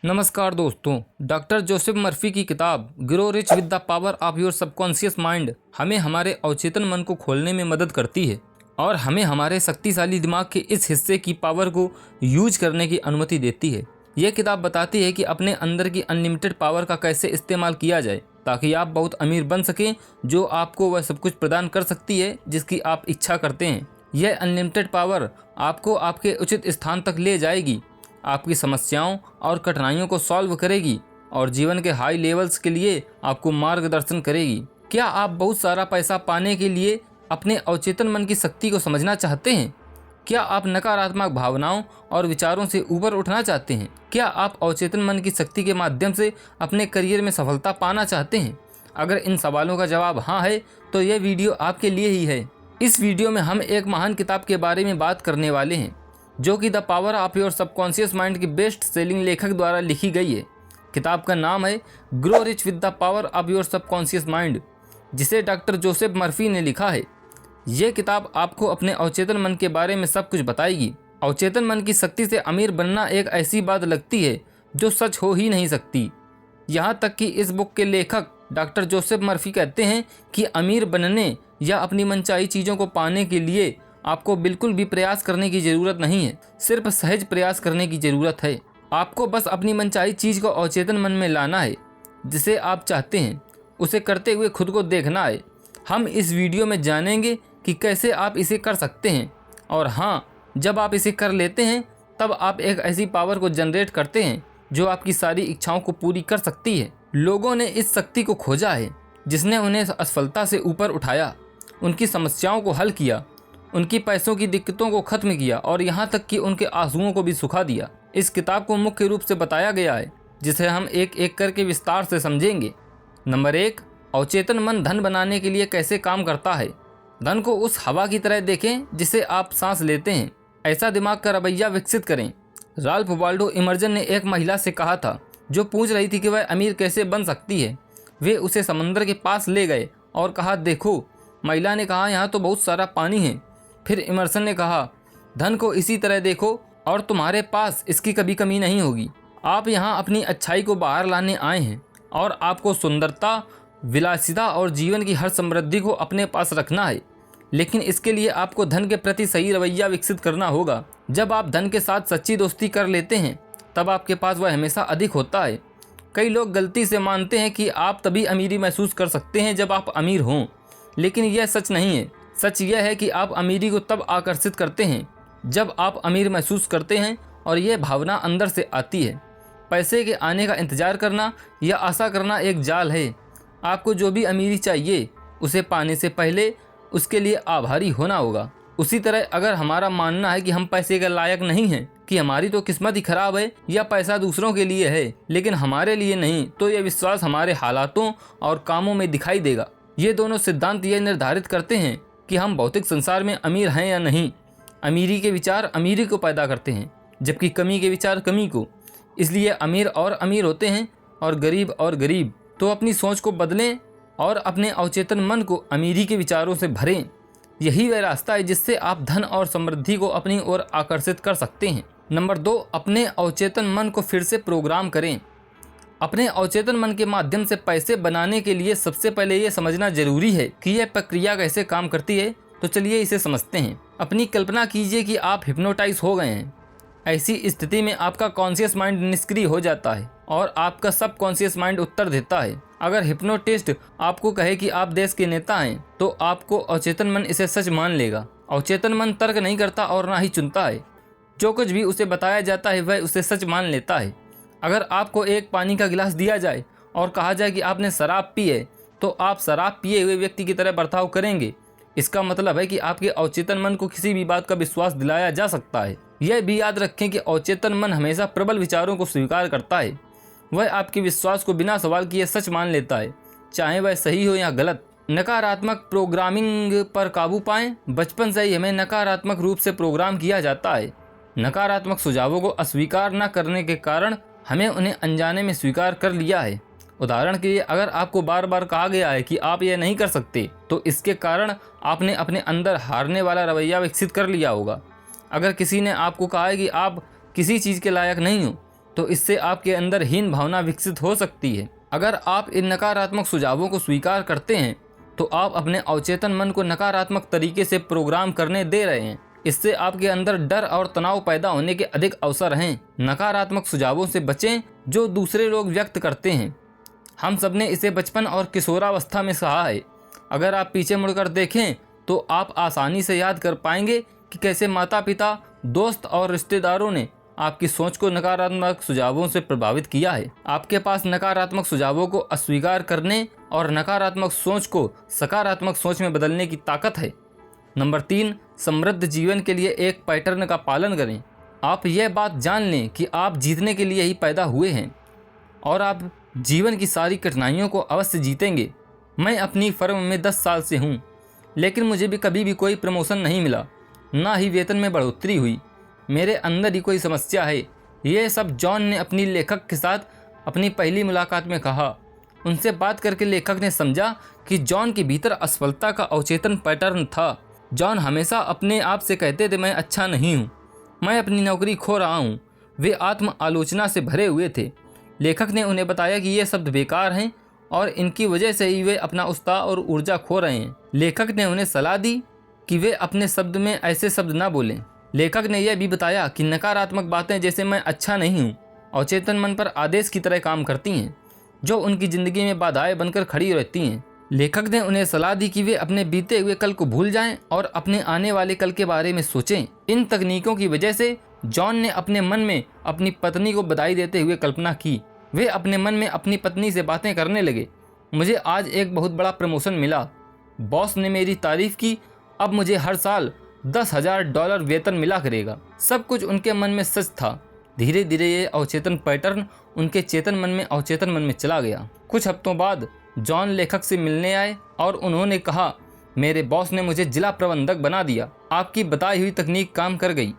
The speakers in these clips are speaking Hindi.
नमस्कार दोस्तों। डॉक्टर जोसेफ मर्फी की किताब grow rich with the power of your subconscious mind हमें हमारे अवचेतन मन को खोलने में मदद करती है और हमें हमारे शक्तिशाली दिमाग के इस हिस्से की पावर को यूज करने की अनुमति देती है। यह किताब बताती है कि अपने अंदर की अनलिमिटेड पावर का कैसे इस्तेमाल किया जाए ताकि आप बहुत अमीर बन सकें, जो आपको वह सब कुछ प्रदान कर सकती है जिसकी आप इच्छा करते हैं। यह अनलिमिटेड पावर आपको आपके उचित स्थान तक ले जाएगी, आपकी समस्याओं और कठिनाइयों को सॉल्व करेगी और जीवन के हाई लेवल्स के लिए आपको मार्गदर्शन करेगी। क्या आप बहुत सारा पैसा पाने के लिए अपने अवचेतन मन की शक्ति को समझना चाहते हैं? क्या आप नकारात्मक भावनाओं और विचारों से ऊपर उठना चाहते हैं? क्या आप अवचेतन मन की शक्ति के माध्यम से अपने करियर में सफलता पाना चाहते हैं? अगर इन सवालों का जवाब हाँ है तो यह वीडियो आपके लिए ही है। इस वीडियो में हम एक महान किताब के बारे में बात करने वाले हैं जो कि the power of your subconscious mind की बेस्ट सेलिंग लेखक द्वारा लिखी गई है। किताब का नाम है grow rich with the power of your subconscious mind, जिसे डॉक्टर जोसेफ मर्फी ने लिखा है। यह किताब आपको अपने अवचेतन मन के बारे में सब कुछ बताएगी। अवचेतन मन की शक्ति से अमीर बनना एक ऐसी बात लगती है जो सच हो ही नहीं सकती। यहाँ तक कि इस बुक के लेखक डॉक्टर जोसेफ मर्फी कहते हैं कि अमीर बनने या अपनी मनचाही चीज़ों को पाने के लिए आपको बिल्कुल भी प्रयास करने की ज़रूरत नहीं है, सिर्फ सहज प्रयास करने की ज़रूरत है। आपको बस अपनी मनचाही चीज़ को अवचेतन मन में लाना है, जिसे आप चाहते हैं उसे करते हुए खुद को देखना है। हम इस वीडियो में जानेंगे कि कैसे आप इसे कर सकते हैं, और हाँ, जब आप इसे कर लेते हैं तब आप एक ऐसी पावर को जनरेट करते हैं जो आपकी सारी इच्छाओं को पूरी कर सकती है। लोगों ने इस शक्ति को खोजा है जिसने उन्हें असफलता से ऊपर उठाया, उनकी समस्याओं को हल किया, उनकी पैसों की दिक्कतों को खत्म किया और यहाँ तक कि उनके आंसुओं को भी सुखा दिया। इस किताब को मुख्य रूप से बताया गया है जिसे हम एक एक करके विस्तार से समझेंगे। नंबर 1, अवचेतन मन धन बनाने के लिए कैसे काम करता है। धन को उस हवा की तरह देखें जिसे आप सांस लेते हैं। ऐसा दिमाग का रवैया विकसित करें। राल्फ वाल्डो इमर्जन ने एक महिला से कहा था जो पूछ रही थी कि वह अमीर कैसे बन सकती है। वे उसे समंदर के पास ले गए और कहा, देखो। महिला ने कहा, यहाँ तो बहुत सारा पानी है। फिर इमर्सन ने कहा, धन को इसी तरह देखो और तुम्हारे पास इसकी कभी कमी नहीं होगी। आप यहाँ अपनी अच्छाई को बाहर लाने आए हैं और आपको सुंदरता, विलासिता और जीवन की हर समृद्धि को अपने पास रखना है, लेकिन इसके लिए आपको धन के प्रति सही रवैया विकसित करना होगा। जब आप धन के साथ सच्ची दोस्ती कर लेते हैं तब आपके पास वह हमेशा अधिक होता है। कई लोग गलती से मानते हैं कि आप तभी अमीरी महसूस कर सकते हैं जब आप अमीर हों, लेकिन यह सच नहीं है। सच यह है कि आप अमीरी को तब आकर्षित करते हैं जब आप अमीर महसूस करते हैं और यह भावना अंदर से आती है। पैसे के आने का इंतजार करना या आशा करना एक जाल है। आपको जो भी अमीरी चाहिए उसे पाने से पहले उसके लिए आभारी होना होगा। उसी तरह अगर हमारा मानना है कि हम पैसे के लायक नहीं हैं, कि हमारी तो किस्मत ही खराब है या पैसा दूसरों के लिए है लेकिन हमारे लिए नहीं, तो यह विश्वास हमारे हालातों और कामों में दिखाई देगा। ये दोनों सिद्धांत यह निर्धारित करते हैं कि हम भौतिक संसार में अमीर हैं या नहीं। अमीरी के विचार अमीरी को पैदा करते हैं, जबकि कमी के विचार कमी को। इसलिए अमीर और अमीर होते हैं और गरीब और गरीब। तो अपनी सोच को बदलें और अपने अवचेतन मन को अमीरी के विचारों से भरें। यही वह रास्ता है जिससे आप धन और समृद्धि को अपनी ओर आकर्षित कर सकते हैं। नंबर 2, अपने अवचेतन मन को फिर से प्रोग्राम करें। अपने अवचेतन मन के माध्यम से पैसे बनाने के लिए सबसे पहले ये समझना जरूरी है कि यह प्रक्रिया कैसे काम करती है। तो चलिए इसे समझते हैं। अपनी कल्पना कीजिए कि आप हिप्नोटाइज हो गए हैं। ऐसी स्थिति में आपका कॉन्शियस माइंड निष्क्रिय हो जाता है और आपका सब कॉन्शियस माइंड उत्तर देता है। अगर हिप्नोटिस्ट आपको कहे कि आप देश के नेता हैं तो आपको अवचेतन मन इसे सच मान लेगा। अवचेतन मन तर्क नहीं करता और ना ही चुनता है। जो कुछ भी उसे बताया जाता है वह उसे सच मान लेता है। अगर आपको एक पानी का गिलास दिया जाए और कहा जाए कि आपने शराब पी है तो आप शराब पिए हुए व्यक्ति की तरह बर्ताव करेंगे। इसका मतलब है कि आपके अवचेतन मन को किसी भी बात का विश्वास दिलाया जा सकता है। यह भी याद रखें कि अवचेतन मन हमेशा प्रबल विचारों को स्वीकार करता है। वह आपके विश्वास को बिना सवाल किए सच मान लेता है, चाहे वह सही हो या गलत। नकारात्मक प्रोग्रामिंग पर काबू पाएं। बचपन से ही हमें नकारात्मक रूप से प्रोग्राम किया जाता है। नकारात्मक सुझावों को अस्वीकार न करने के कारण हमें उन्हें अनजाने में स्वीकार कर लिया है। उदाहरण के लिए, अगर आपको बार बार कहा गया है कि आप यह नहीं कर सकते, तो इसके कारण आपने अपने अंदर हारने वाला रवैया विकसित कर लिया होगा। अगर किसी ने आपको कहा है कि आप किसी चीज़ के लायक नहीं हो, तो इससे आपके अंदर हीन भावना विकसित हो सकती है। अगर आप इन नकारात्मक सुझावों को स्वीकार करते हैं तो आप अपने अवचेतन मन को नकारात्मक तरीके से प्रोग्राम करने दे रहे हैं। इससे आपके अंदर डर और तनाव पैदा होने के अधिक अवसर हैं। नकारात्मक सुझावों से बचें जो दूसरे लोग व्यक्त करते हैं। हम सब ने इसे बचपन और किशोरावस्था में सहा है। अगर आप पीछे मुड़कर देखें तो आप आसानी से याद कर पाएंगे कि कैसे माता पिता, दोस्त और रिश्तेदारों ने आपकी सोच को नकारात्मक सुझावों से प्रभावित किया है। आपके पास नकारात्मक सुझावों को अस्वीकार करने और नकारात्मक सोच को सकारात्मक सोच में बदलने की ताकत है। नंबर 3, समृद्ध जीवन के लिए एक पैटर्न का पालन करें। आप यह बात जान लें कि आप जीतने के लिए ही पैदा हुए हैं और आप जीवन की सारी कठिनाइयों को अवश्य जीतेंगे। मैं अपनी फर्म में 10 साल से हूँ, लेकिन मुझे भी कभी भी कोई प्रमोशन नहीं मिला, ना ही वेतन में बढ़ोतरी हुई। मेरे अंदर ही कोई समस्या है। ये सब जॉन ने अपनी लेखक के साथ अपनी पहली मुलाकात में कहा। उनसे बात करके लेखक ने समझा कि जॉन के भीतर असफलता का अवचेतन पैटर्न था। जॉन हमेशा अपने आप से कहते थे, मैं अच्छा नहीं हूँ, मैं अपनी नौकरी खो रहा हूँ। वे आत्म आलोचना से भरे हुए थे। लेखक ने उन्हें बताया कि ये शब्द बेकार हैं और इनकी वजह से ही वे अपना उत्साह और ऊर्जा खो रहे हैं। लेखक ने उन्हें सलाह दी कि वे अपने शब्द में ऐसे शब्द ना बोलें। लेखक ने यह भी बताया कि नकारात्मक बातें जैसे मैं अच्छा नहीं हूँ अवचेतन मन पर आदेश की तरह काम करती हैं, जो उनकी ज़िंदगी में बाधाएं बनकर खड़ी रहती हैं। लेखक ने उन्हें सलाह दी कि वे अपने बीते हुए कल को भूल जाएं और अपने आने वाले कल के बारे में सोचें। इन तकनीकों की वजह से जॉन ने अपने मन में अपनी पत्नी को बधाई देते हुए कल्पना की। वे अपने मन में अपनी पत्नी से बातें करने लगे, मुझे आज एक बहुत बड़ा प्रमोशन मिला, बॉस ने मेरी तारीफ की, अब मुझे हर साल $10,000 वेतन मिला करेगा। सब कुछ उनके मन में सच था। धीरे धीरे ये अवचेतन पैटर्न उनके चेतन मन में अवचेतन मन में चला गया। कुछ हफ्तों बाद जॉन लेखक से मिलने आए और उन्होंने कहा, मेरे बॉस ने मुझे जिला प्रबंधक बना दिया। आपकी बताई हुई तकनीक काम कर गई।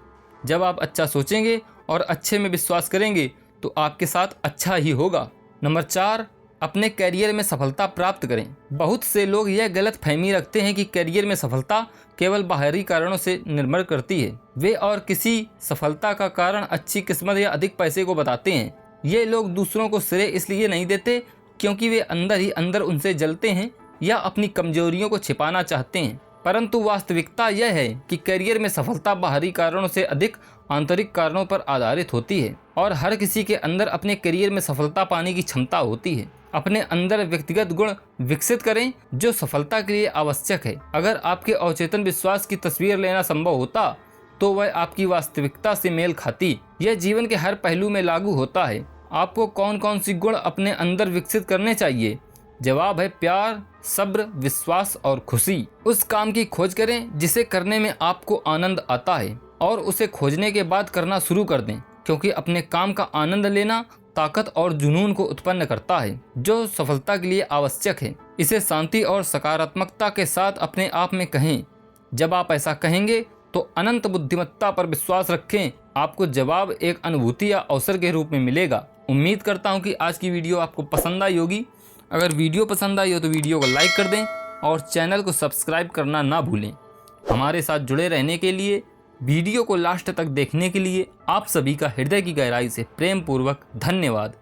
जब आप अच्छा सोचेंगे और अच्छे में विश्वास करेंगे तो आपके साथ अच्छा ही होगा। नंबर 4, अपने करियर में सफलता प्राप्त करें। बहुत से लोग यह गलत फहमी रखते हैं कि करियर में सफलता केवल बाहरी कारणों से निर्भर करती है। वे और किसी सफलता का कारण अच्छी किस्मत या अधिक पैसे को बताते हैं। ये लोग दूसरों को श्रेय इसलिए नहीं देते क्योंकि वे अंदर ही अंदर उनसे जलते हैं या अपनी कमजोरियों को छिपाना चाहते हैं। परंतु वास्तविकता यह है कि करियर में सफलता बाहरी कारणों से अधिक आंतरिक कारणों पर आधारित होती है और हर किसी के अंदर अपने करियर में सफलता पाने की क्षमता होती है। अपने अंदर व्यक्तिगत गुण विकसित करें जो सफलता के लिए आवश्यक है। अगर आपके अवचेतन विश्वास की तस्वीर लेना संभव होता तो वह आपकी वास्तविकता से मेल खाती। यह जीवन के हर पहलू में लागू होता है। आपको कौन कौन सी गुण अपने अंदर विकसित करने चाहिए? जवाब है प्यार, सब्र, विश्वास और खुशी। उस काम की खोज करें जिसे करने में आपको आनंद आता है और उसे खोजने के बाद करना शुरू कर दें, क्योंकि अपने काम का आनंद लेना ताकत और जुनून को उत्पन्न करता है जो सफलता के लिए आवश्यक है। इसे शांति और सकारात्मकता के साथ अपने आप में कहें। जब आप ऐसा कहेंगे तो अनंत बुद्धिमत्ता पर विश्वास रखें, आपको जवाब एक अनुभूति या अवसर के रूप में मिलेगा। उम्मीद करता हूँ कि आज की वीडियो आपको पसंद आई होगी। अगर वीडियो पसंद आई हो तो वीडियो को लाइक कर दें और चैनल को सब्सक्राइब करना ना भूलें। हमारे साथ जुड़े रहने के लिए, वीडियो को लास्ट तक देखने के लिए आप सभी का हृदय की गहराई से प्रेम पूर्वक धन्यवाद।